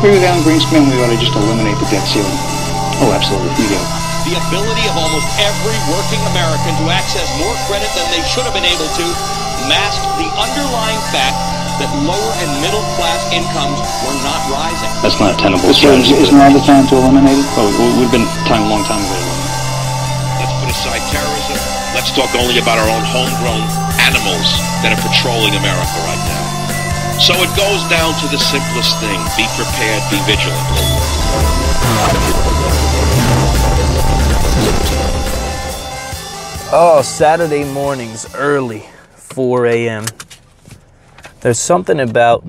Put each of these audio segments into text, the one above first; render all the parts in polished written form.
agree with Alan Greenspan, we ought to just eliminate the debt ceiling. Oh, absolutely. We do. The ability of almost every working American to access more credit than they should have been able to masked the underlying fact that lower and middle class incomes were not rising. That's not a tenable strategy. Isn't now the time to eliminate it? Oh, we've been a long time ago to eliminate it. Let's put aside terrorism. Let's talk only about our own homegrown animals that are patrolling America right now. So it goes down to the simplest thing. Be prepared, be vigilant. Oh, Saturday mornings, early, 4 a.m. There's something about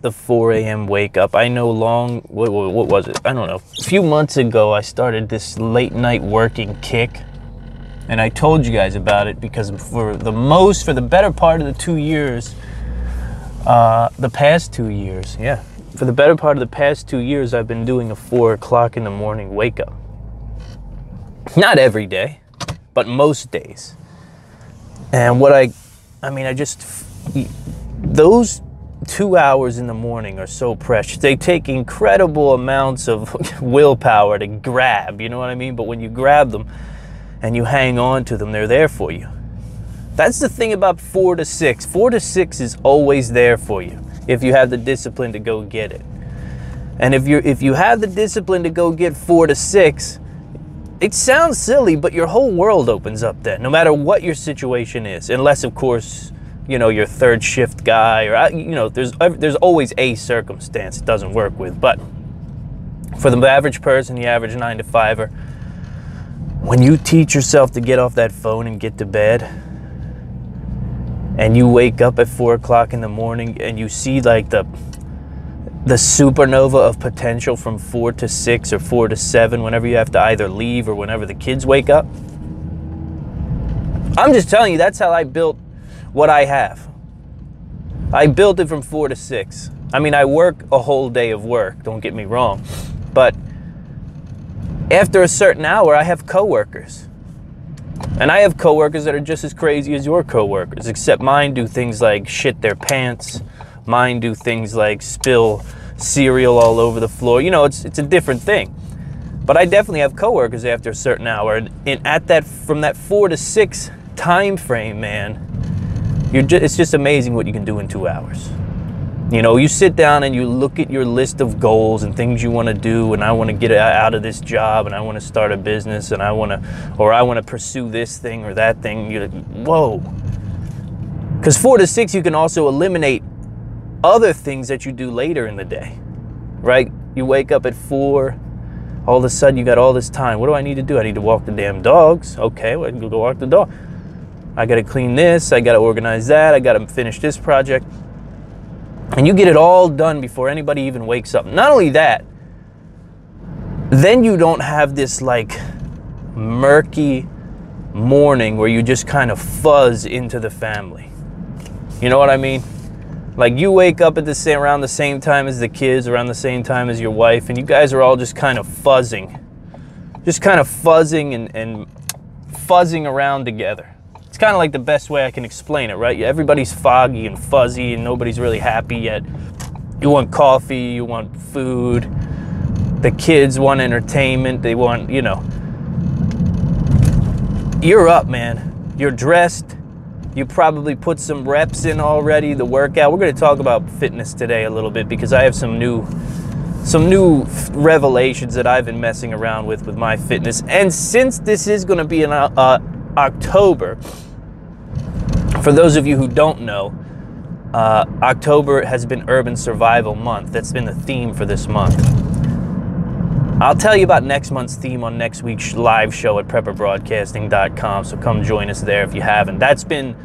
the 4 a.m. wake up. I know what was it? I don't know. A few months ago, I started this late night working kick. And I told you guys about it because for the better part of the 2 years, the past 2 years, for the better part of the past 2 years, I've been doing a 4 o'clock in the morning wake up. Not every day, but most days. And those 2 hours in the morning are so precious. They take incredible amounts of willpower to grab, you know what I mean? But when you grab them and you hang on to them, they're there for you. That's the thing about 4 to 6. 4 to 6 is always there for you if you have the discipline to go get it. And if you have the discipline to go get 4 to 6, it sounds silly, but your whole world opens up then, no matter what your situation is. Unless, of course, you're third shift guy, or there's always a circumstance it doesn't work with. But for the average person, the average 9 to 5er, when you teach yourself to get off that phone and get to bed, and you wake up at 4 o'clock in the morning and you see like the supernova of potential from 4 to 6 or 4 to 7, whenever you have to either leave or whenever the kids wake up. I'm just telling you, that's how I built what I have. I built it from 4 to 6. I mean, I work a whole day of work, don't get me wrong. But after a certain hour, I have coworkers. And I have coworkers that are just as crazy as your coworkers, except mine do things like shit their pants. Mine do things like spill cereal all over the floor. It's a different thing. But I definitely have coworkers after a certain hour. And from that 4 to 6 time frame, man, it's just amazing what you can do in 2 hours. You sit down and you look at your list of goals and things you want to do, and I want to get out of this job, and I want to start a business, and I want to pursue this thing or that thing. You're like, whoa. Because 4 to 6, you can also eliminate other things that you do later in the day, right? You wake up at 4, all of a sudden you got all this time. What do I need to do? I need to walk the damn dogs. Okay, well, I can go walk the dog. I got to clean this. I got to organize that. I got to finish this project. And you get it all done before anybody even wakes up. Not only that, then you don't have this like murky morning where you just kind of fuzz into the family. You know what I mean? Like you wake up at around the same time as the kids, around the same time as your wife, and you guys are all just kind of fuzzing. Just kind of fuzzing and fuzzing around together. It's kind of like the best way I can explain it, right? Everybody's foggy and fuzzy and nobody's really happy yet. You want coffee, you want food. The kids want entertainment. They want, You're up, man. You're dressed. You probably put some reps in already, the workout. We're going to talk about fitness today a little bit because I have some new revelations that I've been messing around with my fitness. And since this is going to be in October, for those of you who don't know, October has been Urban Survival Month. That's been the theme for this month. I'll tell you about next month's theme on next week's live show at prepperbroadcasting.com, so come join us there if you haven't. That's been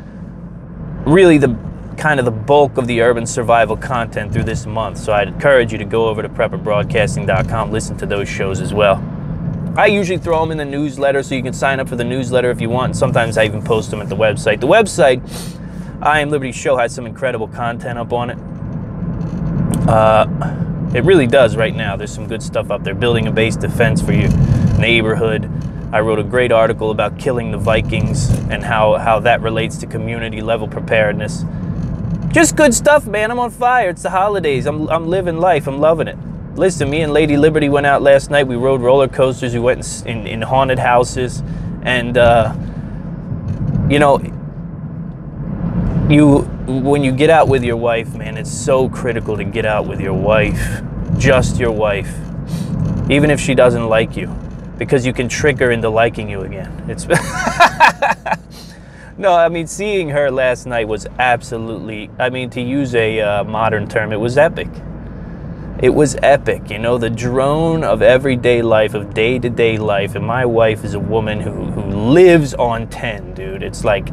really the bulk of the urban survival content through this month, so I'd encourage you to go over to prepperbroadcasting.com, listen to those shows as well. I usually throw them in the newsletter, so you can sign up for the newsletter if you want, and sometimes I even post them at the website. The website, I Am Liberty Show, has some incredible content up on it. It really does right now. There's some good stuff up there. Building a base defense for your neighborhood. I wrote a great article about killing the Vikings and how that relates to community level preparedness. Just good stuff, man. I'm on fire. It's the holidays. I'm living life. I'm loving it. Listen, me and Lady Liberty went out last night. We rode roller coasters. We went in haunted houses. And, you know, when you get out with your wife, man, it's so critical to get out with your wife. Just your wife. Even if she doesn't like you. Because you can trick her into liking you again. It's... No, I mean, seeing her last night was absolutely, I mean, to use a modern term, it was epic. It was epic, you know, the drone of everyday life, of day-to-day life. And my wife is a woman who lives on 10, dude. It's like,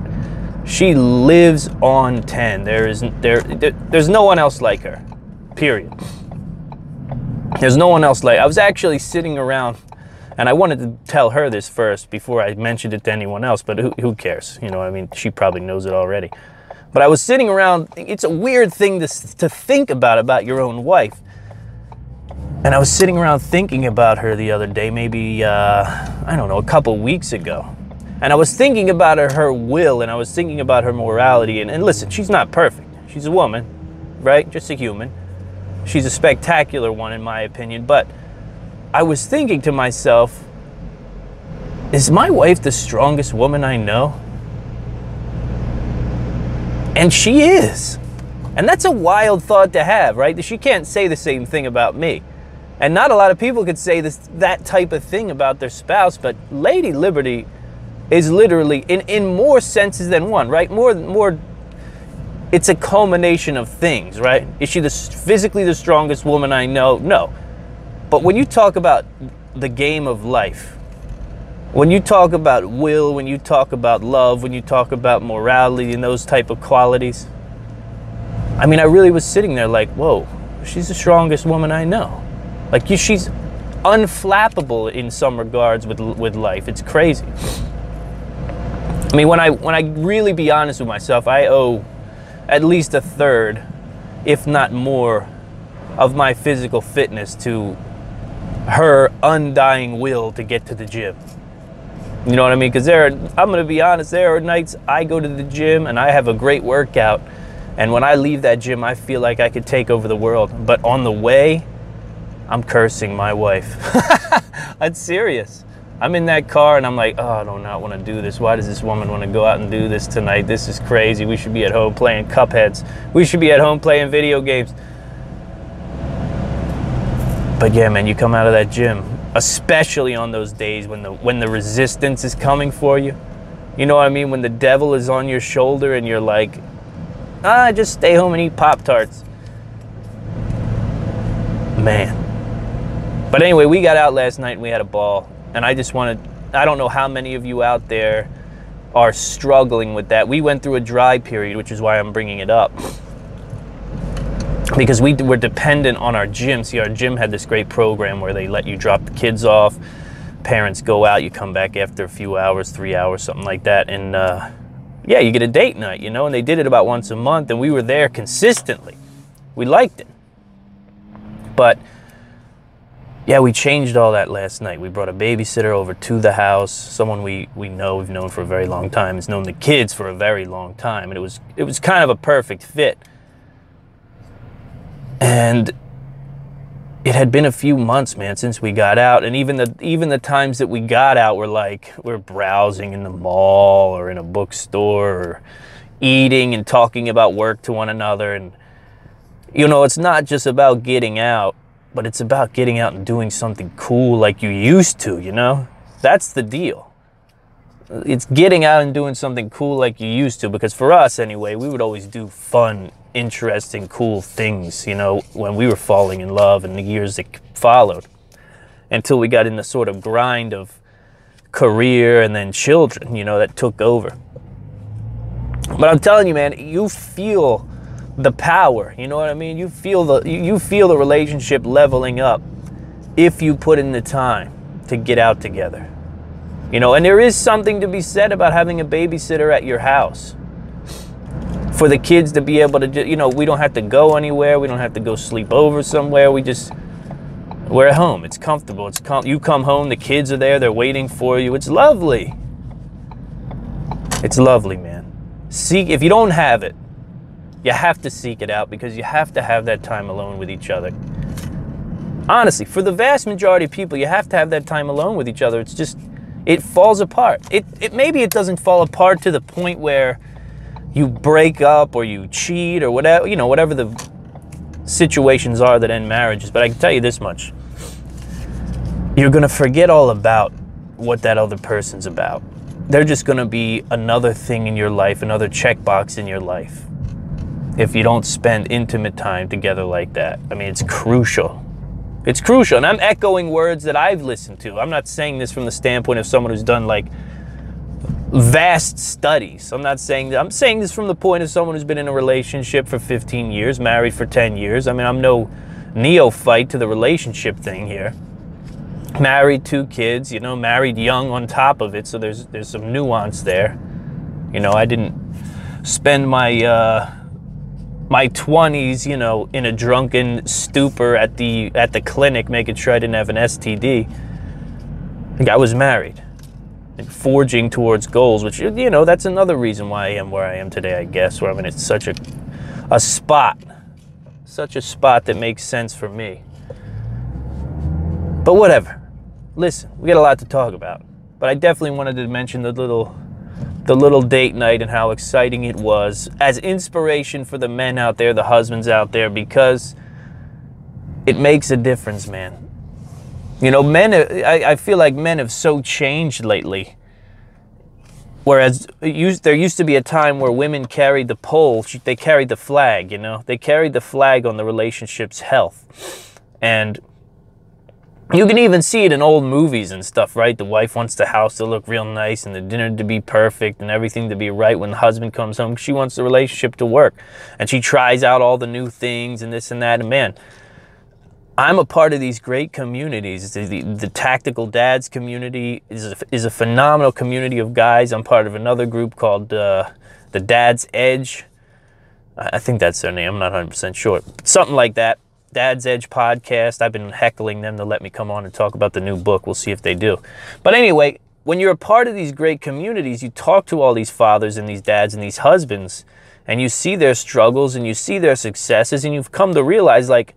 she lives on 10. There's no one else like her, period. There's no one else like, I was actually sitting around, and I wanted to tell her this first before I mentioned it to anyone else, but who cares? You know what I mean? She probably knows it already. But I was sitting around, it's a weird thing to think about your own wife. And I was sitting around thinking about her the other day, maybe, I don't know, a couple weeks ago. And I was thinking about her will, and I was thinking about her morality. And listen, she's not perfect. She's a woman, right? Just a human. She's a spectacular one, in my opinion, but I was thinking to myself, is my wife the strongest woman I know? And she is. And that's a wild thought to have, right? She can't say the same thing about me. And not a lot of people could say that type of thing about their spouse, but Lady Liberty is literally, in more senses than one, right? More. It's a culmination of things, right? Is she physically the strongest woman I know? No. But when you talk about the game of life, when you talk about will, when you talk about love, when you talk about morality and those type of qualities, I mean, I really was sitting there like, whoa, she's the strongest woman I know. Like, she's unflappable in some regards with life. It's crazy. I mean, when I really be honest with myself, I owe at least a third, if not more, of my physical fitness to her undying will to get to the gym. You know what I mean? Because I'm going to be honest, there are nights I go to the gym and I have a great workout, and when I leave that gym, I feel like I could take over the world. But on the way, I'm cursing my wife. That's serious. I'm in that car and I'm like, oh, I do not want to do this. Why does this woman want to go out and do this tonight? This is crazy. We should be at home playing Cupheads. We should be at home playing video games. But yeah, man, you come out of that gym, especially on those days when the resistance is coming for you. You know what I mean? When the devil is on your shoulder and you're like, just stay home and eat Pop-Tarts. Man. But anyway, we got out last night and we had a ball. And I just I don't know how many of you out there are struggling with that. We went through a dry period, which is why I'm bringing it up. Because we were dependent on our gym. See, our gym had this great program where they let you drop the kids off. Parents go out, you come back after a few hours, 3 hours, something like that. And yeah, you get a date night, you know, and they did it about once a month, and we were there consistently. We liked it. But yeah, we changed all that last night. We brought a babysitter over to the house, someone we've known for a very long time, has known the kids for a very long time, and it was kind of a perfect fit. And it had been a few months, man, since we got out, and even the times that we got out were like we're browsing in the mall or in a bookstore or eating and talking about work to one another. And you know, it's not just about getting out, but it's about getting out and doing something cool like you used to, you know? That's the deal. It's getting out and doing something cool like you used to, because for us anyway, we would always do fun, interesting, cool things, you know, when we were falling in love and the years that followed, until we got in the sort of grind of career and then children, you know, that took over. But I'm telling you, man, you feel the power, you know what I mean? You feel the relationship leveling up if you put in the time to get out together. You know, and there is something to be said about having a babysitter at your house. For the kids to be able to, you know, we don't have to go anywhere. We don't have to go sleep over somewhere. We're at home. It's comfortable. You come home, the kids are there. They're waiting for you. It's lovely. It's lovely, man. If you don't have it, You have to seek it out because you have to have that time alone with each other. Honestly, for the vast majority of people, you have to have that time alone with each other. It's just, it falls apart. Maybe it doesn't fall apart to the point where you break up or you cheat or whatever, whatever the situations are that end marriages. But I can tell you this much. You're going to forget all about what that other person's about. They're just going to be another thing in your life, another checkbox in your life. If you don't spend intimate time together like that. I mean, it's crucial. It's crucial. And I'm echoing words that I've listened to. I'm not saying this from the standpoint of someone who's done like vast studies. I'm saying this from the point of someone who's been in a relationship for 15 years, married for 10 years. I mean, I'm no neophyte to the relationship thing here. Married, 2 kids, married young on top of it. So there's some nuance there. I didn't spend my my 20s, in a drunken stupor at the clinic, making sure I didn't have an STD. Like, I was married and forging towards goals, which, that's another reason why I am where I am today, I guess, where I'm in such a spot that makes sense for me. But whatever. Listen, we got a lot to talk about, but I definitely wanted to mention the little date night and how exciting it was as inspiration for the men out there, the husbands out there, because it makes a difference, man. Men, I feel like men have so changed lately. Whereas there used to be a time where women carried the pole, they carried the flag, They carried the flag on the relationship's health. And you can even see it in old movies and stuff, right? The wife wants the house to look real nice and the dinner to be perfect and everything to be right when the husband comes home. She wants the relationship to work. And she tries out all the new things and this and that. And man, I'm a part of these great communities. The Tactical Dads community is a phenomenal community of guys. I'm part of another group called the Dad's Edge. I think that's their name. I'm not 100% sure. Something like that. Dad's Edge podcast. I've been heckling them to let me come on and talk about the new book. We'll see if they do. But anyway, when you're a part of these great communities, you talk to all these fathers and these dads and these husbands, and you see their struggles and you see their successes, and you've come to realize, like,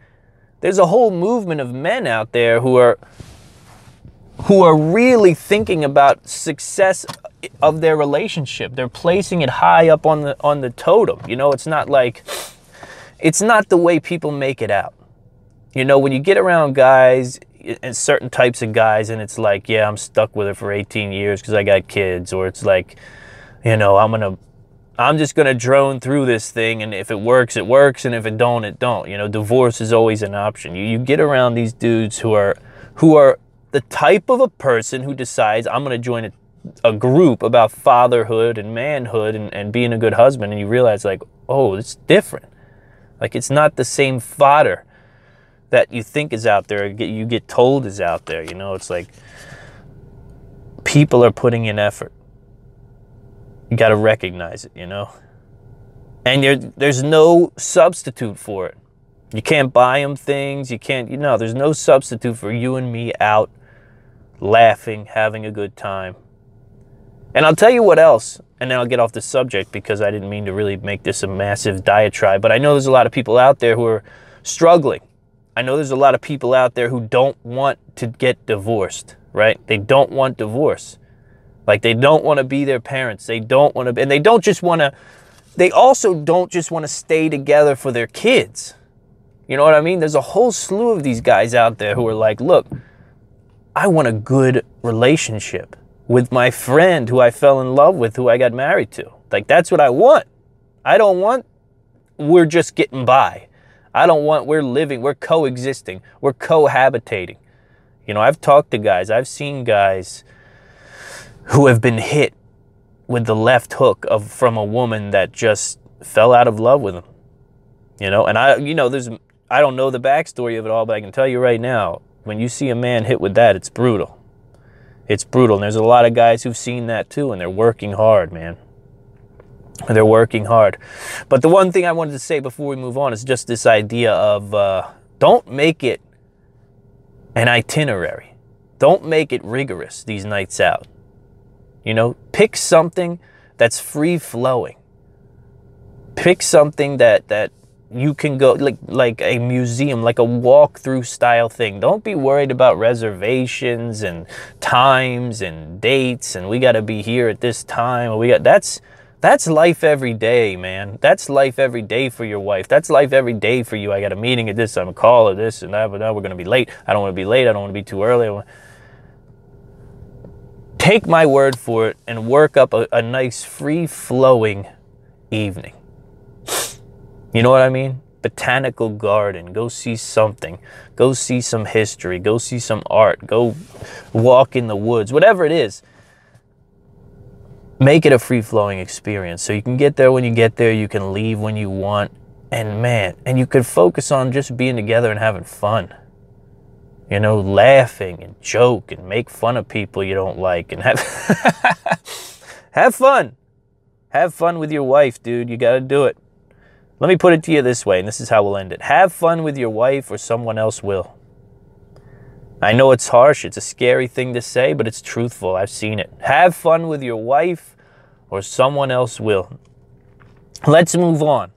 there's a whole movement of men out there who are really thinking about success of their relationship. They're placing it high up on the totem. It's not the way people make it out. When you get around guys and certain types of guys and it's like, yeah, I'm stuck with her for 18 years because I got kids, or it's like, I'm just going to drone through this thing, and if it works, it works, and if it don't, it don't. Divorce is always an option. You get around these dudes who are the type of a person who decides, I'm going to join a group about fatherhood and manhood and being a good husband, and you realize, like, oh, it's different. Like, it's not the same fodder that you think is out there, you get told is out there. It's like people are putting in effort. You got to recognize it, And there's no substitute for it. You can't buy them things. You can't, there's no substitute for you and me out laughing, having a good time. And I'll tell you what else, and then I'll get off the subject because I didn't mean to really make this a massive diatribe, but I know there's a lot of people out there who are struggling. I know there's a lot of people out there who don't want to get divorced, right? They don't want divorce. Like, they don't want to be their parents. They don't want to, and they also don't just want to stay together for their kids. You know what I mean? There's a whole slew of these guys out there who are like, look, I want a good relationship with my friend who I fell in love with, who I got married to. Like, that's what I want. I don't want we're just getting by. I don't want we're living, we're coexisting, we're cohabitating. I've talked to guys, I've seen guys who have been hit with the left hook from a woman that just fell out of love with them. And I don't know the backstory of it all, but I can tell you right now, when you see a man hit with that, it's brutal. It's brutal. And there's a lot of guys who've seen that too, and they're working hard, man. They're working hard. But the one thing I wanted to say before we move on is just this idea of don't make it an itinerary. Don't make it rigorous, these nights out. Pick something that's free-flowing. Pick something that you can go, like a museum, like a walk-through style thing. Don't be worried about reservations and times and dates and we got to be here at this time. That's life every day, man. That's life every day for your wife. That's life every day for you. I got a meeting at this time, a call at this and that, but now we're going to be late. I don't want to be late. I don't want to be too early. Take my word for it and work up a nice free-flowing evening. You know what I mean? Botanical garden. Go see something. Go see some history. Go see some art. Go walk in the woods. Whatever it is. Make it a free-flowing experience. So you can get there when you get there. You can leave when you want. And man, and you could focus on just being together and having fun. You know, laughing and joke and make fun of people you don't like. And have, have fun. Have fun with your wife, dude. You got to do it. Let me put it to you this way, and this is how we'll end it. Have fun with your wife or someone else will. I know it's harsh. It's a scary thing to say, but it's truthful. I've seen it. Have fun with your wife or someone else will. Let's move on.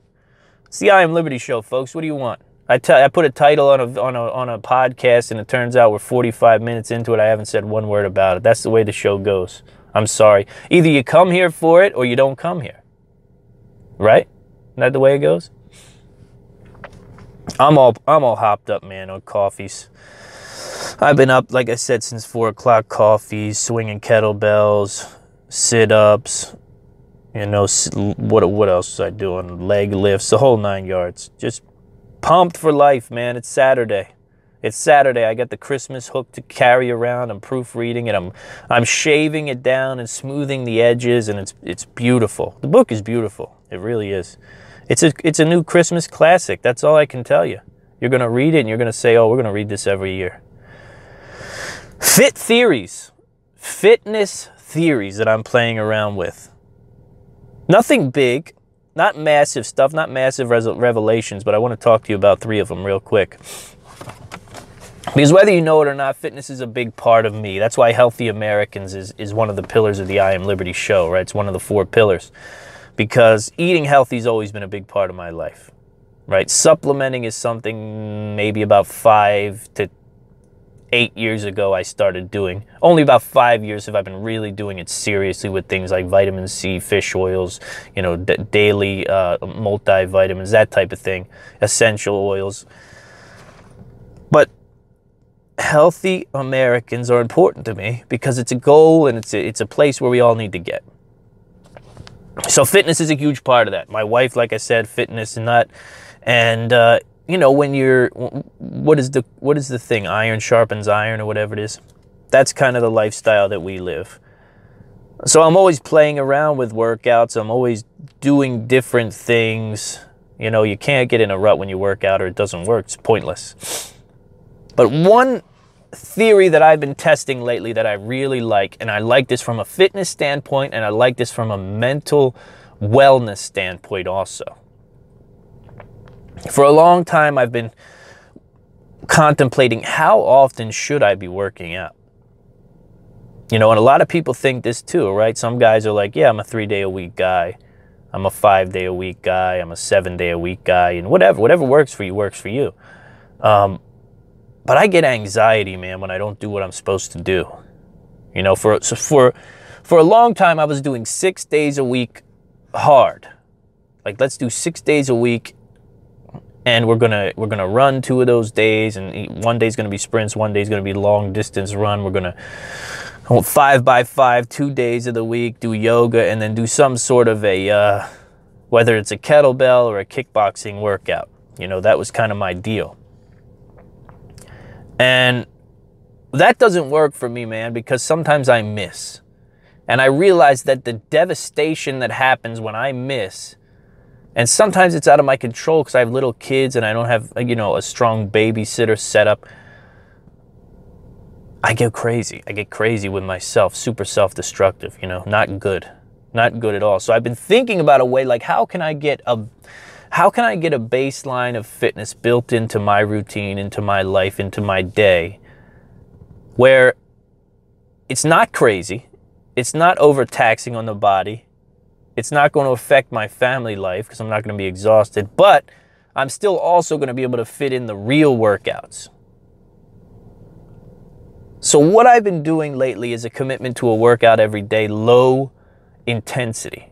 It's the I Am Liberty show, folks. What do you want? I put a title on a podcast, and it turns out we're 45 minutes into it. I haven't said one word about it. That's the way the show goes. I'm sorry. Either you come here for it or you don't come here. Right? Isn't that the way it goes? I'm all hopped up, man, on coffees. I've been up, like I said, since 4 o'clock. Coffees, swinging kettlebells, sit-ups. You know, what else was I doing? Leg lifts, the whole 9 yards. Just pumped for life, man. It's Saturday. It's Saturday. I got the Christmas hook to carry around. I'm proofreading it. I'm shaving it down and smoothing the edges, and it's beautiful. The book is beautiful. It really is. It's a new Christmas classic. That's all I can tell you. You're going to read it, and you're going to say, oh, we're going to read this every year. Fit theories. Fitness theories that I'm playing around with. Nothing big. Not massive stuff. Not massive revelations, but I want to talk to you about 3 of them real quick. Because whether you know it or not, fitness is a big part of me. That's why Healthy Americans is one of the pillars of the I Am Liberty show, right? It's one of the 4 pillars. Because eating healthy has always been a big part of my life, right? Supplementing is something maybe about 5 to 8 years ago I started doing. Only about 5 years have I been really doing it seriously with things like vitamin C, fish oils, you know, daily multivitamins, that type of thing, essential oils. But Healthy Americans are important to me because it's a goal and it's a place where we all need to get. So fitness is a huge part of that. My wife, like I said, fitness and that. And, you know, when you're, what is the thing? Iron sharpens iron or whatever it is. That's kind of the lifestyle that we live. So I'm always playing around with workouts. I'm always doing different things. You know, you can't get in a rut when you work out or it doesn't work. It's pointless. But one theory that I've been testing lately that I really like, and I like this from a fitness standpoint, and I like this from a mental wellness standpoint also. For a long time, I've been contemplating how often should I be working out? You know, and a lot of people think this too, right? Some guys are like, yeah, I'm a 3-day-a-week guy. I'm a 5-day-a-week guy. I'm a 7-day-a-week guy. And whatever works for you, works for you. But I get anxiety, man, when I don't do what I'm supposed to do. You know, for a long time, I was doing 6 days a week hard. Like, let's do 6 days a week, and we're gonna run 2 of those days, and one day's gonna be sprints, one day's gonna be long distance run. We're gonna 5x5, 2 days of the week, do yoga, and then do some sort of a, whether it's a kettlebell or a kickboxing workout. You know, that was kind of my deal. And that doesn't work for me, man, because sometimes I miss. And I realize that the devastation that happens when I miss, and sometimes it's out of my control because I have little kids and I don't have, you know, a strong babysitter set up. I get crazy. I get crazy with myself, super self-destructive, you know, not good. Not good at all. So I've been thinking about a way, like, how can I get a baseline of fitness built into my routine, into my life, into my day, where it's not crazy, it's not overtaxing on the body, It's not going to affect my family life because I'm not going to be exhausted, but I'm still also going to be able to fit in the real workouts. So what I've been doing lately is a commitment to a workout every day, low intensity.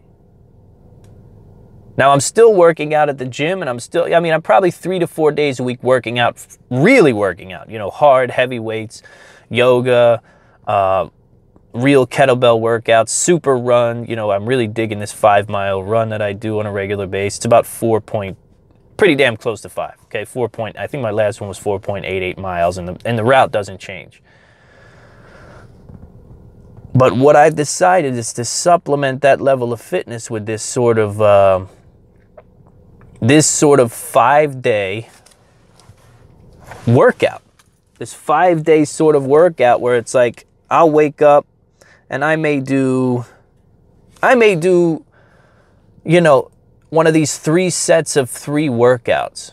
Now, I'm still working out at the gym, and I'm probably 3 to 4 days a week working out, really working out, hard, heavy weights, yoga, real kettlebell workouts, super run. I'm really digging this 5-mile run that I do on a regular basis. It's about pretty damn close to 5. Okay, I think my last one was 4.88 miles, and the route doesn't change. But what I've decided is to supplement that level of fitness with this sort of 5-day workout. This 5-day sort of workout where it's like I'll wake up and I may do one of these 3 sets of 3 workouts.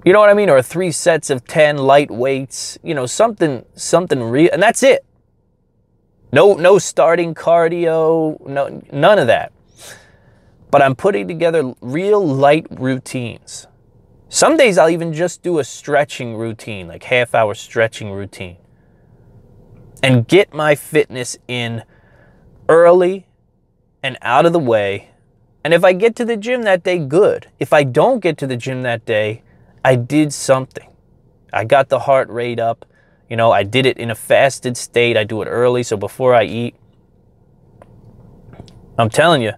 You know what I mean? Or 3 sets of 10 light weights, something real, and that's it. No starting cardio, none of that. But I'm putting together real light routines. Some days I'll even just do a stretching routine, like half-hour stretching routine. And get my fitness in early and out of the way. And if I get to the gym that day, good. If I don't get to the gym that day, I did something. I got the heart rate up. I did it in a fasted state. I do it early, so before I eat. I'm telling you,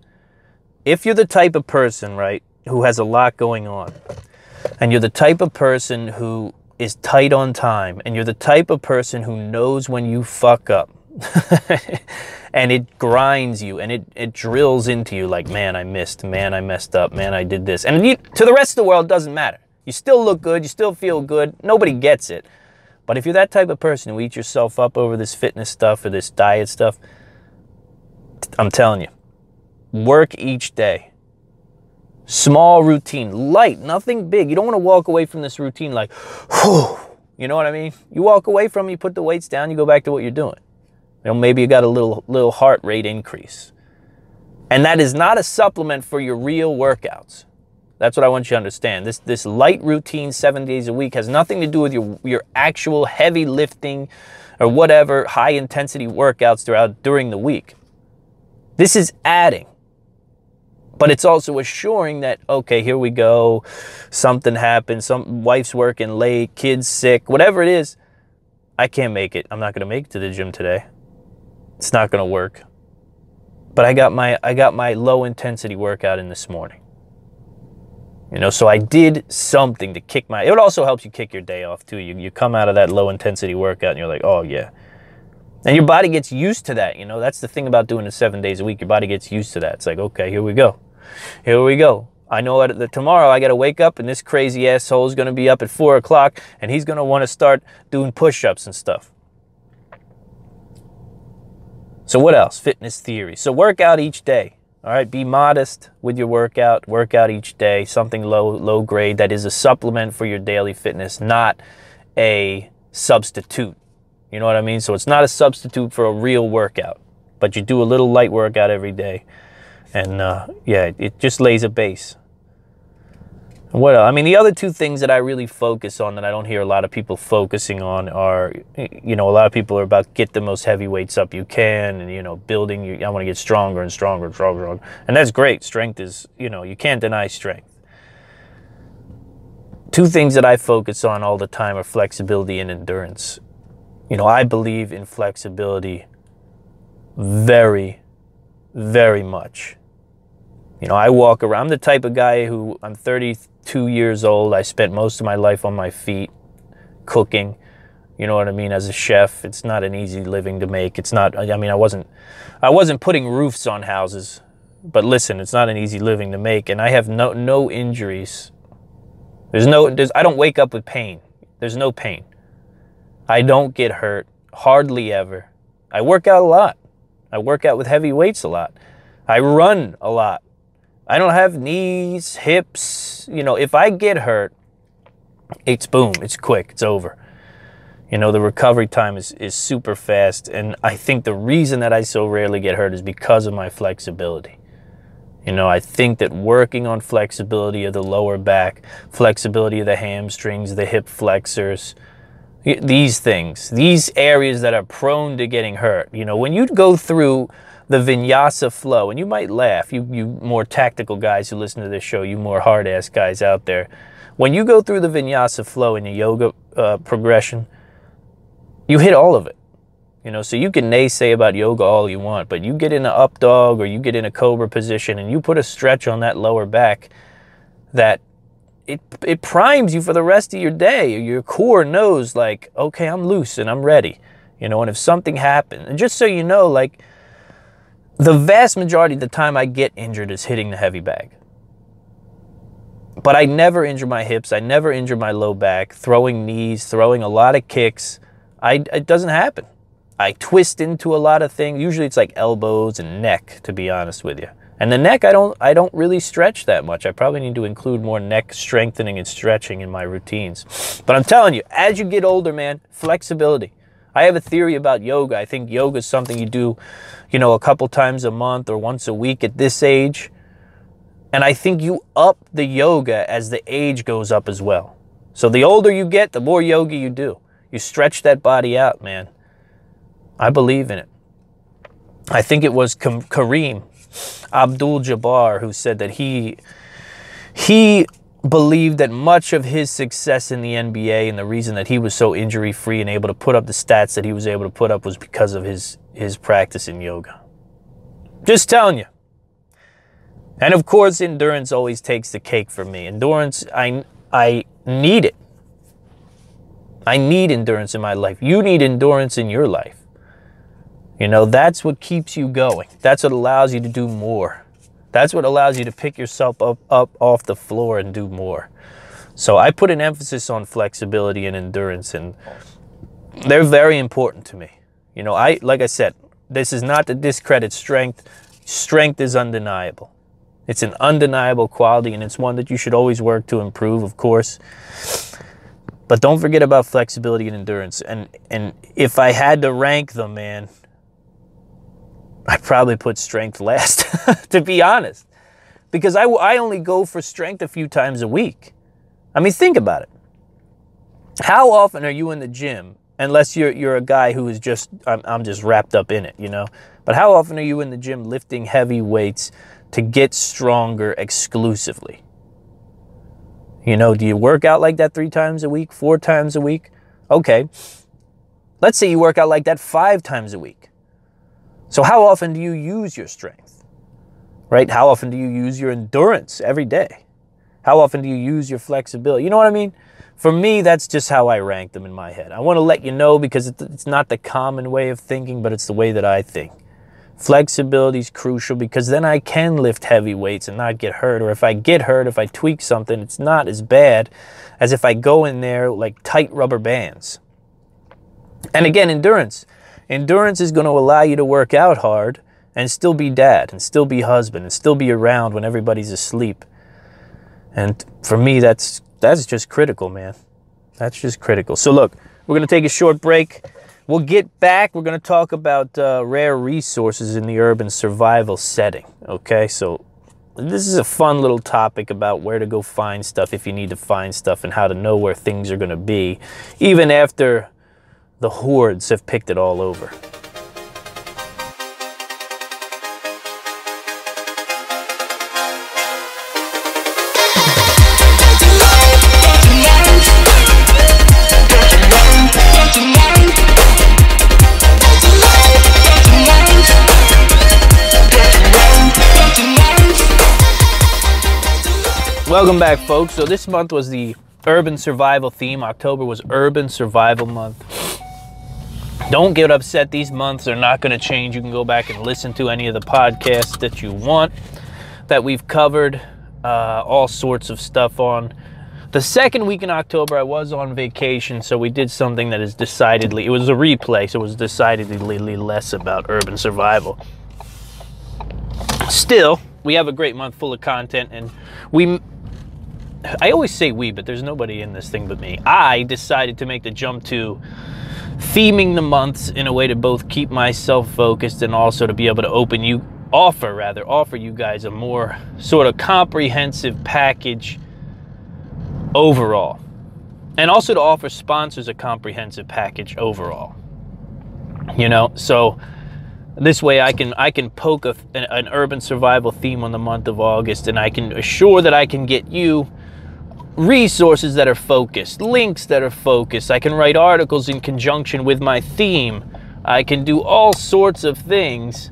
if you're the type of person, right, who has a lot going on, and you're the type of person who is tight on time, and you're the type of person who knows when you fuck up, and it grinds you, and it drills into you like, man, I missed, man, I messed up, man, I did this. And to the rest of the world, it doesn't matter. You still look good, you still feel good, nobody gets it. But if you're that type of person who eats yourself up over this fitness stuff or this diet stuff, I'm telling you, work each day. Small routine, light, nothing big. You don't want to walk away from this routine like, whew, you know what I mean? You walk away from it, you put the weights down, you go back to what you're doing. Maybe you got a little heart rate increase. And that is not a supplement for your real workouts. That's what I want you to understand. This light routine 7 days a week has nothing to do with your actual heavy lifting or whatever high intensity workouts during the week. This is adding. But it's also assuring that, okay, here we go. Something happened. Some wife's working late, kids sick, whatever it is. I can't make it. I'm not going to make it to the gym today. It's not going to work. But I got my low intensity workout in this morning. So I did something to kick it also helps you kick your day off too. You come out of that low intensity workout and you're like, oh yeah. And your body gets used to that. That's the thing about doing it 7 days a week. Your body gets used to that. It's like, okay, here we go. Here we go. I know that tomorrow I got to wake up and this crazy asshole is going to be up at 4 o'clock and he's going to want to start doing push-ups and stuff. So what else? Fitness theory. So work out each day. All right, be modest with your workout. Work out each day, something low grade that is a supplement for your daily fitness, not a substitute. You know what I mean? So it's not a substitute for a real workout, but you do a little light workout every day. And yeah, it just lays a base. What else? I mean, the other 2 things that I really focus on that I don't hear a lot of people focusing on are, a lot of people are about get the most heavy weights up you can and, building. I want to get stronger and stronger and stronger. And that's great. Strength is, you can't deny strength. 2 things that I focus on all the time are flexibility and endurance. I believe in flexibility very, very much. I walk around. I'm the type of guy who I'm 32 years old. I spent most of my life on my feet cooking. You know what I mean? As a chef, it's not an easy living to make. It's not, I mean, I wasn't putting roofs on houses, but listen, it's not an easy living to make. And I have no injuries. I don't wake up with pain. There's no pain. I don't get hurt hardly ever. I work out a lot. I work out with heavy weights a lot. I run a lot. I don't have knees, hips. If I get hurt, it's boom, it's quick, it's over. You know, the recovery time is super fast. And I think the reason that I so rarely get hurt is because of my flexibility. You know, I think that working on flexibility of the lower back, flexibility of the hamstrings, the hip flexors, these things, these areas that are prone to getting hurt. You know, when you go through the vinyasa flow, and you might laugh, you more tactical guys who listen to this show, you more hard-ass guys out there, when you go through the vinyasa flow in the yoga progression, you hit all of it. You know, so you can naysay about yoga all you want, but you get in an up dog or you get in a cobra position and you put a stretch on that lower back that it primes you for the rest of your day. Your core knows, like, okay, I'm loose and I'm ready. You know, and if something happens, and just so you know, like, the vast majority of the time I get injured is hitting the heavy bag. But I never injure my hips. I never injure my low back. Throwing knees, throwing a lot of kicks. It doesn't happen. I twist into a lot of things. Usually it's like elbows and neck, to be honest with you. And the neck, I don't really stretch that much. I probably need to include more neck strengthening and stretching in my routines. But I'm telling you, as you get older, man, flexibility. I have a theory about yoga. I think yoga is something you do, you know, a couple times a month or once a week at this age. And I think you up the yoga as the age goes up as well. So the older you get, the more yoga you do. You stretch that body out, man. I believe in it. I think it was Kareem Abdul-Jabbar who said that he believed that much of his success in the NBA and the reason that he was so injury-free and able to put up the stats that he was able to put up was because of his practice in yoga. Just telling you. And of course, endurance always takes the cake for me. Endurance, I need it. I need endurance in my life. You need endurance in your life. You know, that's what keeps you going. That's what allows you to do more. That's what allows you to pick yourself up off the floor and do more. So I put an emphasis on flexibility and endurance, and they're very important to me. You know, like I said, this is not to discredit strength. Strength is undeniable. It's an undeniable quality, and it's one that you should always work to improve, of course. But don't forget about flexibility and endurance. And if I had to rank them, man, I'd probably put strength last, to be honest. Because I only go for strength a few times a week. I mean, think about it. How often are you in the gym, unless you're a guy who is just, I'm just wrapped up in it, you know? But how often are you in the gym lifting heavy weights to get stronger exclusively? You know, do you work out like that 3 times a week, 4 times a week? Okay. Let's say you work out like that 5 times a week. So how often do you use your strength? Right? How often do you use your endurance every day? How often do you use your flexibility? You know what I mean? For me, that's just how I rank them in my head. I want to let you know because it's not the common way of thinking, but it's the way that I think. Flexibility is crucial because then I can lift heavy weights and not get hurt. Or if I get hurt, if I tweak something, it's not as bad as if I go in there like tight rubber bands. And again, endurance. Endurance is going to allow you to work out hard and still be dad and still be husband and still be around when everybody's asleep. And for me, that's just critical, man. That's just critical. So look, we're going to take a short break. We'll get back. We're going to talk about rare resources in the urban survival setting. Okay, so this is a fun little topic about where to go find stuff if you need to find stuff and how to know where things are going to be, even after the hordes have picked it all over. Welcome back, folks. So this month was the urban survival theme. October was urban survival month. Don't get upset. These months are not going to change. You can go back and listen to any of the podcasts that you want that we've covered all sorts of stuff on. The second week in October, I was on vacation, so we did something that is decidedly, it was a replay, so it was decidedly less about urban survival. Still, we have a great month full of content, and I always say we, but there's nobody in this thing but me. I decided to make the jump to theming the months in a way to both keep myself focused and also to be able to offer you guys a more sort of comprehensive package overall. And also to offer sponsors a comprehensive package overall. You know, so this way I can poke an urban survival theme on the month of August, and I can assure that I can get you resources that are focused, links that are focused. I can write articles in conjunction with my theme. I can do all sorts of things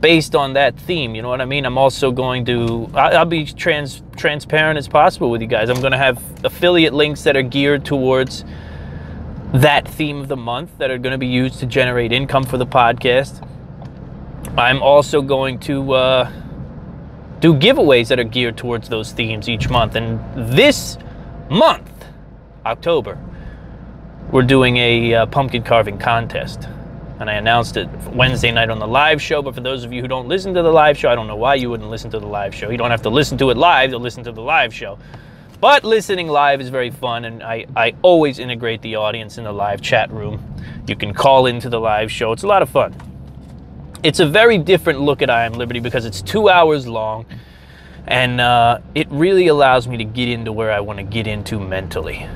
based on that theme. You know what I mean? I'm also going to, I'll be transparent as possible with you guys. I'm going to have affiliate links that are geared towards that theme of the month that are going to be used to generate income for the podcast. I'm also going to do giveaways that are geared towards those themes each month. And this month, October, we're doing a pumpkin carving contest. And I announced it Wednesday night on the live show. But for those of you who don't listen to the live show, I don't know why you wouldn't listen to the live show. You don't have to listen to it live to listen to the live show. But listening live is very fun, and I always integrate the audience in the live chat room. You can call into the live show. It's a lot of fun. It's a very different look at I Am Liberty because it's 2 hours long, and it really allows me to get into where I want to get into mentally.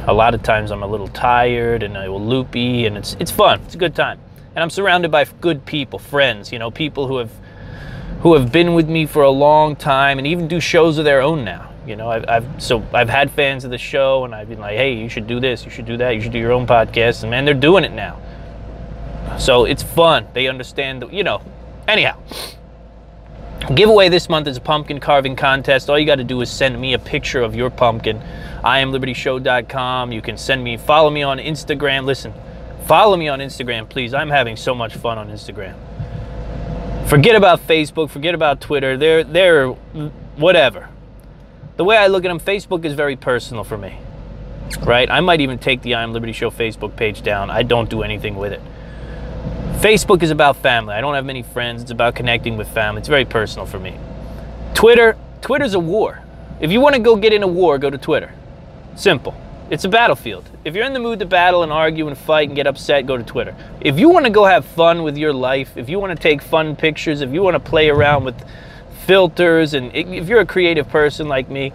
A lot of times I'm a little tired and a little loopy, and it's fun. It's a good time. And I'm surrounded by good people, friends, you know, people who have been with me for a long time and even do shows of their own now. You know, I've had fans of the show, and I've been like, hey, you should do this, you should do that, you should do your own podcast, and man, they're doing it now. So it's fun. They understand, you know. Anyhow, giveaway this month is a pumpkin carving contest. All you got to do is send me a picture of your pumpkin. IamLibertyShow.com. You can follow me on Instagram. Listen, follow me on Instagram, please. I'm having so much fun on Instagram. Forget about Facebook, forget about Twitter. They're whatever. The way I look at them, Facebook is very personal for me, right? I might even take the I Am Liberty Show Facebook page down. I don't do anything with it. Facebook is about family. I don't have many friends. It's about connecting with family. It's very personal for me. Twitter's a war. If you want to go get in a war, go to Twitter. Simple. It's a battlefield. If you're in the mood to battle and argue and fight and get upset, go to Twitter. If you want to go have fun with your life, if you want to take fun pictures, if you want to play around with filters, and if you're a creative person like me,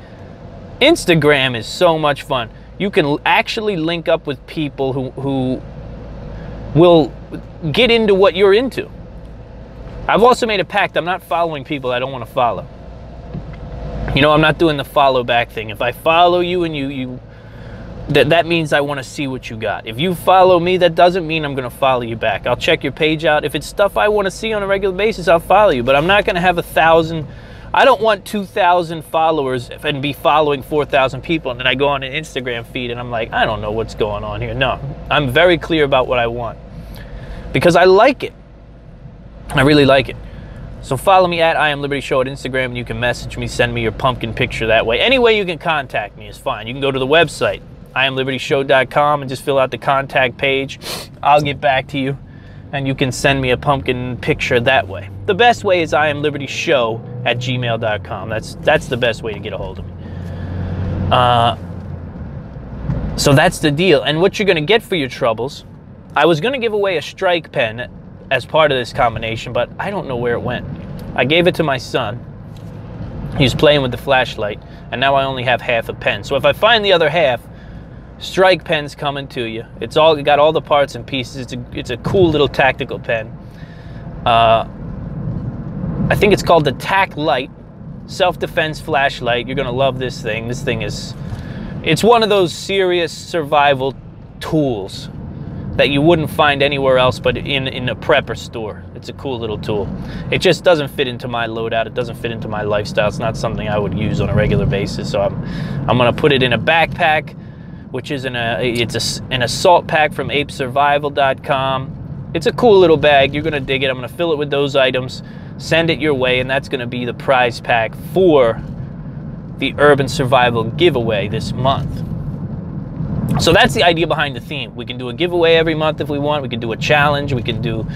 Instagram is so much fun. You can actually link up with people who will get into what you're into. I've also made a pact. I'm not following people I don't want to follow. You know, I'm not doing the follow back thing. If I follow you and that means I want to see what you got. If you follow me, that doesn't mean I'm going to follow you back. I'll check your page out. If it's stuff I want to see on a regular basis, I'll follow you. But I'm not going to have 1,000. I don't want 2,000 followers and be following 4,000 people. And then I go on an Instagram feed and I'm like, I don't know what's going on here. No, I'm very clear about what I want because I like it. I really like it. So follow me at I Am Liberty Show at Instagram, and you can message me, send me your pumpkin picture that way. Any way you can contact me is fine. You can go to the website, IamLibertyShow.com, and just fill out the contact page. I'll get back to you, and you can send me a pumpkin picture that way. The best way is IamLibertyShow at gmail.com. That's the best way to get a hold of me. So that's the deal. And what you're going to get for your troubles, I was going to give away a strike pen as part of this combination, but I don't know where it went. I gave it to my son. He was playing with the flashlight, and now I only have half a pen. So if I find the other half, strike pen's coming to you. It got all the parts and pieces. It's a cool little tactical pen. I think it's called the TAC Light, self-defense flashlight. You're gonna love this thing. This thing it's one of those serious survival tools that you wouldn't find anywhere else but in a prepper store. It's a cool little tool. It just doesn't fit into my loadout. It doesn't fit into my lifestyle. It's not something I would use on a regular basis. So I'm gonna put it in a backpack, which is an assault pack from apesurvival.com. It's a cool little bag. You're gonna dig it. I'm gonna fill it with those items, send it your way, and that's gonna be the prize pack for the Urban Survival giveaway this month. So that's the idea behind the theme. We can do a giveaway every month if we want. We can do a challenge. We can do,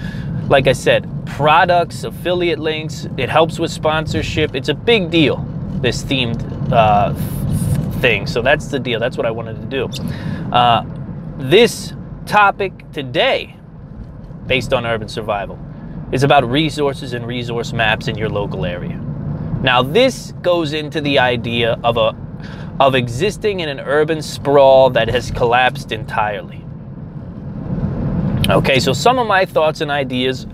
like I said, products, affiliate links. It helps with sponsorship. It's a big deal, this themed thing. So that's the deal. That's what I wanted to do. This topic today, based on urban survival, is about resources and resource maps in your local area. Now, this goes into the idea of existing in an urban sprawl that has collapsed entirely. Okay, so some of my thoughts and ideas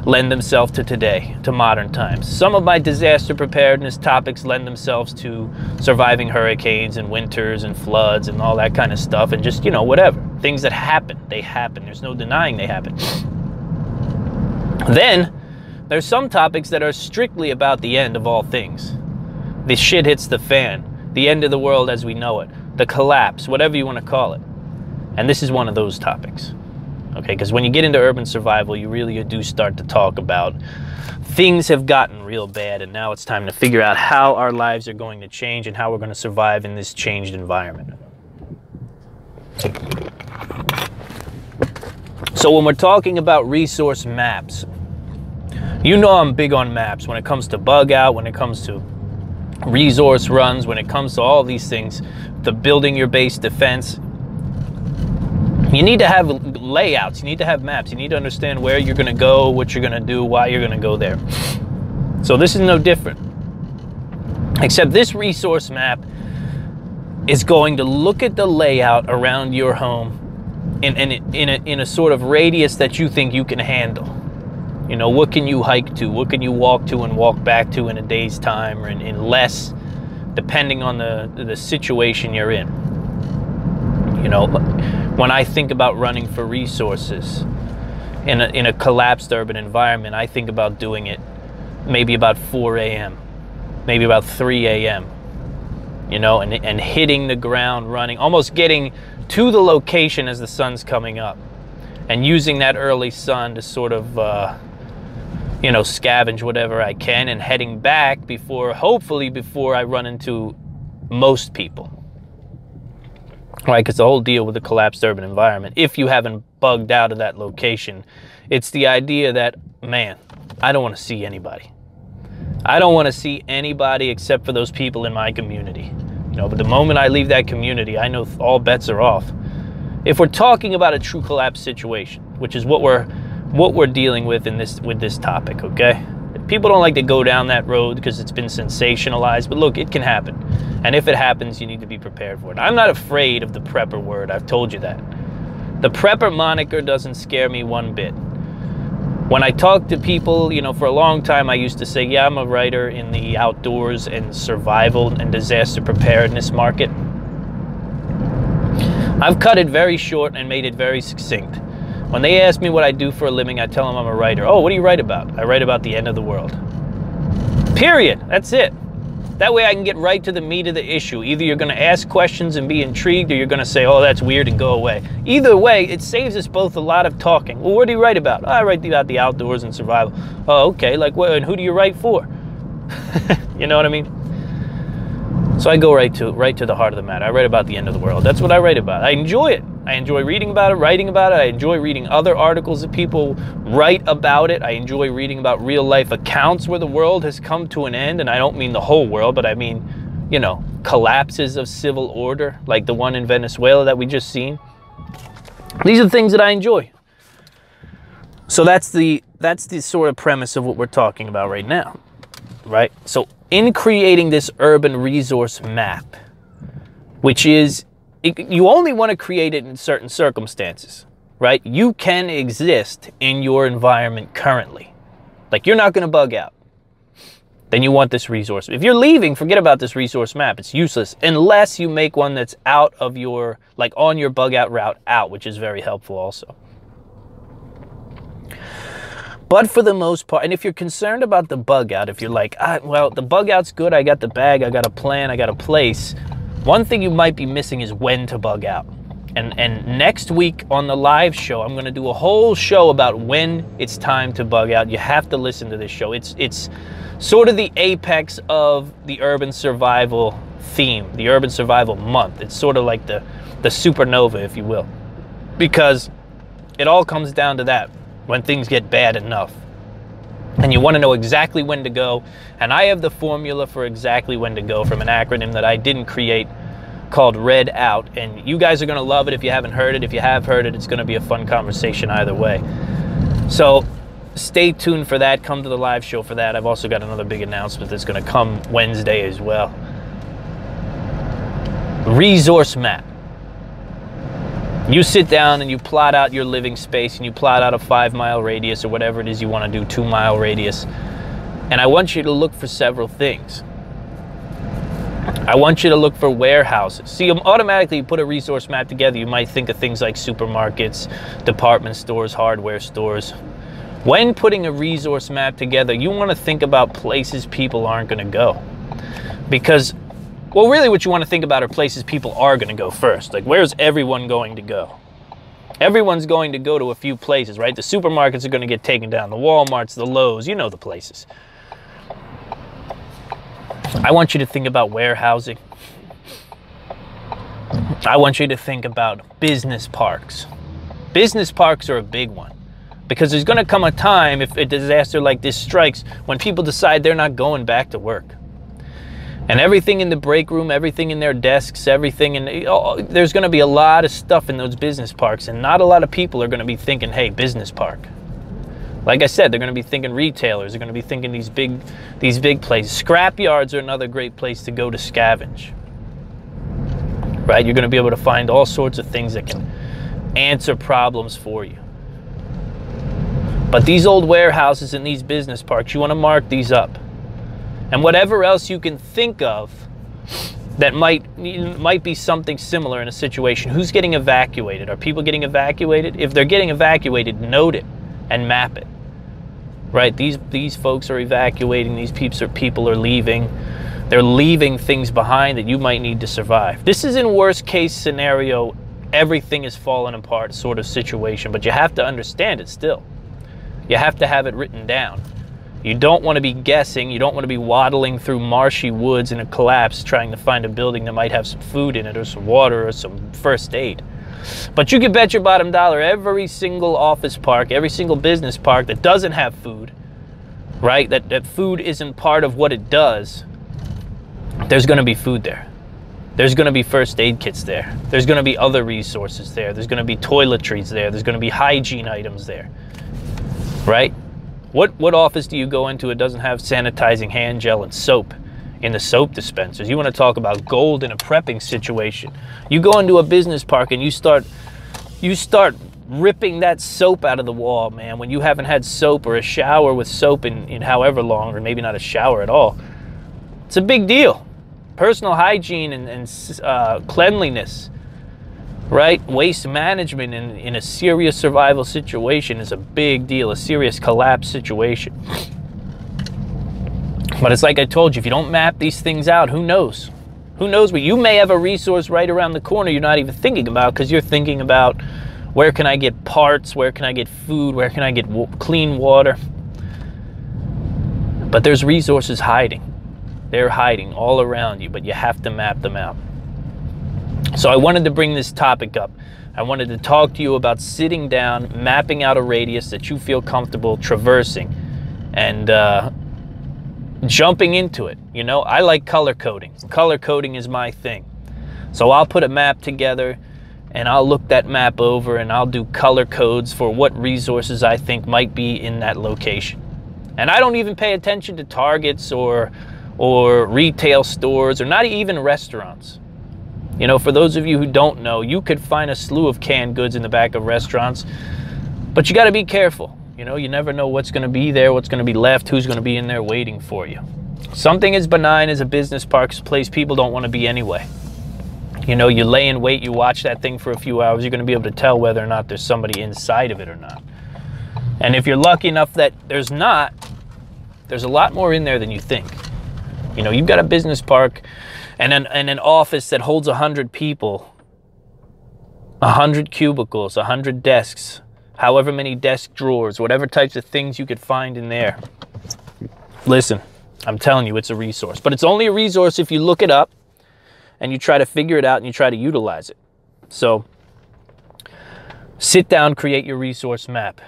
lend themselves to today, to modern times. Some of my disaster preparedness topics lend themselves to surviving hurricanes and winters and floods and all that kind of stuff, and just, you know, whatever. Things that happen, they happen. There's no denying they happen. Then, there's some topics that are strictly about the end of all things. The shit hits the fan. The end of the world as we know it. The collapse, whatever you want to call it. And this is one of those topics. Okay, because when you get into urban survival, you really do start to talk about things have gotten real bad, and now it's time to figure out how our lives are going to change and how we're going to survive in this changed environment. So when we're talking about resource maps, you know I'm big on maps when it comes to bug out, when it comes to resource runs, when it comes to all these things, the building your base defense. You need to have layouts, you need to have maps, you need to understand where you're going to go, what you're going to do, why you're going to go there. So this is no different. Except this resource map is going to look at the layout around your home in a sort of radius that you think you can handle. You know, what can you hike to? What can you walk to and walk back to in a day's time, or in less, depending on the situation you're in. You know, when I think about running for resources in a collapsed urban environment, I think about doing it maybe about 4 a.m., maybe about 3 a.m., you know, and hitting the ground running, almost getting to the location as the sun's coming up, and using that early sun to sort of, you know, scavenge whatever I can, and heading back hopefully before I run into most people. Right, because the whole deal with the collapsed urban environment, if you haven't bugged out of that location, it's the idea that, man, I don't want to see anybody. I don't want to see anybody except for those people in my community. You know, but the moment I leave that community, I know all bets are off. If we're talking about a true collapse situation, which is what we're dealing with with this topic, okay? People don't like to go down that road because it's been sensationalized, but look, it can happen. And if it happens, you need to be prepared for it. I'm not afraid of the prepper word, I've told you that. The prepper moniker doesn't scare me one bit. When I talk to people, you know, for a long time I used to say, yeah, I'm a writer in the outdoors and survival and disaster preparedness market. I've cut it very short and made it very succinct. When they ask me what I do for a living, I tell them I'm a writer. Oh, what do you write about? I write about the end of the world. Period. That's it. That way I can get right to the meat of the issue. Either you're going to ask questions and be intrigued, or you're going to say, oh, that's weird, and go away. Either way, it saves us both a lot of talking. Well, what do you write about? Oh, I write about the outdoors and survival. Oh, okay. Like, what? And who do you write for? You know what I mean? So I go right to the heart of the matter. I write about the end of the world. That's what I write about. I enjoy it. I enjoy reading about it, writing about it. I enjoy reading other articles that people write about it. I enjoy reading about real life accounts where the world has come to an end. And I don't mean the whole world, but I mean, you know, collapses of civil order, like the one in Venezuela that we just seen. These are things that I enjoy. So that's the sort of premise of what we're talking about right now, right? So in creating this urban resource map, which is, you only want to create it in certain circumstances, right? You can exist in your environment currently. Like, you're not going to bug out. Then you want this resource. If you're leaving, forget about this resource map. It's useless unless you make one that's out of your, like on your bug out route out, which is very helpful also. But for the most part, and if you're concerned about the bug out, if you're like, well, the bug out's good, I got the bag, I got a plan, I got a place. One thing you might be missing is when to bug out. And next week on the live show, I'm going to do a whole show about when it's time to bug out. You have to listen to this show. It's sort of the apex of the urban survival theme, the urban survival month. It's sort of like the supernova, if you will, because it all comes down to that, when things get bad enough. And you want to know exactly when to go. And I have the formula for exactly when to go from an acronym that I didn't create called Red Out, and you guys are going to love it if you haven't heard it. If you have heard it, it's going to be a fun conversation either way. So stay tuned for that. Come to the live show for that. I've also got another big announcement that's going to come Wednesday as well. Resource map. You sit down and you plot out your living space, and you plot out a 5-mile radius or whatever it is you want to do, 2-mile radius. And I want you to look for several things. I want you to look for warehouses. See, automatically you put a resource map together, you might think of things like supermarkets, department stores, hardware stores. When putting a resource map together, you want to think about places people aren't going to go. Because, well, really what you want to think about are places people are going to go first. Like, where's everyone going to go? Everyone's going to go to a few places, right? The supermarkets are going to get taken down. The Walmarts, the Lowe's, you know the places. I want you to think about warehousing. I want you to think about business parks. Business parks are a big one, because there's going to come a time, if a disaster like this strikes, when people decide they're not going back to work. And everything in the break room, everything in their desks, everything in, there's going to be a lot of stuff in those business parks, and not a lot of people are going to be thinking, hey, business park. Like I said, they're going to be thinking retailers. They're going to be thinking these big places. Scrap yards are another great place to go to scavenge. Right? You're going to be able to find all sorts of things that can answer problems for you. But these old warehouses and these business parks, you want to mark these up. And whatever else you can think of that might be something similar in a situation. Who's getting evacuated? Are people getting evacuated? If they're getting evacuated, note it and map it. Right? These folks are evacuating. These people are leaving. They're leaving things behind that you might need to survive. This is in worst case scenario, everything is falling apart sort of situation, but you have to understand it still. You have to have it written down. You don't want to be guessing. You don't want to be waddling through marshy woods in a collapse trying to find a building that might have some food in it or some water or some first aid. But you can bet your bottom dollar every single office park, every single business park that doesn't have food, right? That food isn't part of what it does, there's going to be food there. There's going to be first aid kits there. There's going to be other resources there. There's going to be toiletries there. There's going to be hygiene items there, right? What office do you go into that doesn't have sanitizing hand gel and soap in the soap dispensers? You want to talk about gold in a prepping situation. You go into a business park and you start ripping that soap out of the wall, man, when you haven't had soap or a shower with soap in however long, or maybe not a shower at all. It's a big deal. Personal hygiene and cleanliness, right? Waste management in a serious survival situation is a big deal, a serious collapse situation. But it's like I told you, if you don't map these things out, who knows? Who knows what? You may have a resource right around the corner you're not even thinking about, because you're thinking about, where can I get parts? Where can I get food? Where can I get clean water? But there's resources hiding. They're hiding all around you, but you have to map them out. So I wanted to bring this topic up. I wanted to talk to you about sitting down, mapping out a radius that you feel comfortable traversing, and jumping into it. You know, I like color coding. Color coding is my thing. So I'll put a map together and I'll look that map over and I'll do color codes for what resources I think might be in that location. And I don't even pay attention to Targets or retail stores, or not even restaurants. You know, for those of you who don't know, you could find a slew of canned goods in the back of restaurants, but you got to be careful. You know, you never know what's going to be there, what's going to be left, who's going to be in there waiting for you. Something as benign as a business park's place people don't want to be anyway. You know, you lay in wait, you watch that thing for a few hours, you're going to be able to tell whether or not there's somebody inside of it or not. And if you're lucky enough that there's not, there's a lot more in there than you think. You know, you've got a business park and an office that holds 100 people, 100 cubicles, 100 desks, however many desk drawers, whatever types of things you could find in there. Listen, I'm telling you, it's a resource. But it's only a resource if you look it up and you try to figure it out and you try to utilize it. So sit down, create your resource map.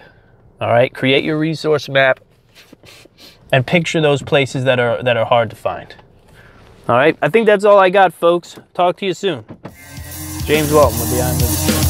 All right, create your resource map and picture those places that are hard to find. All right, I think that's all I got, folks. Talk to you soon. James Walton with the I'm Living.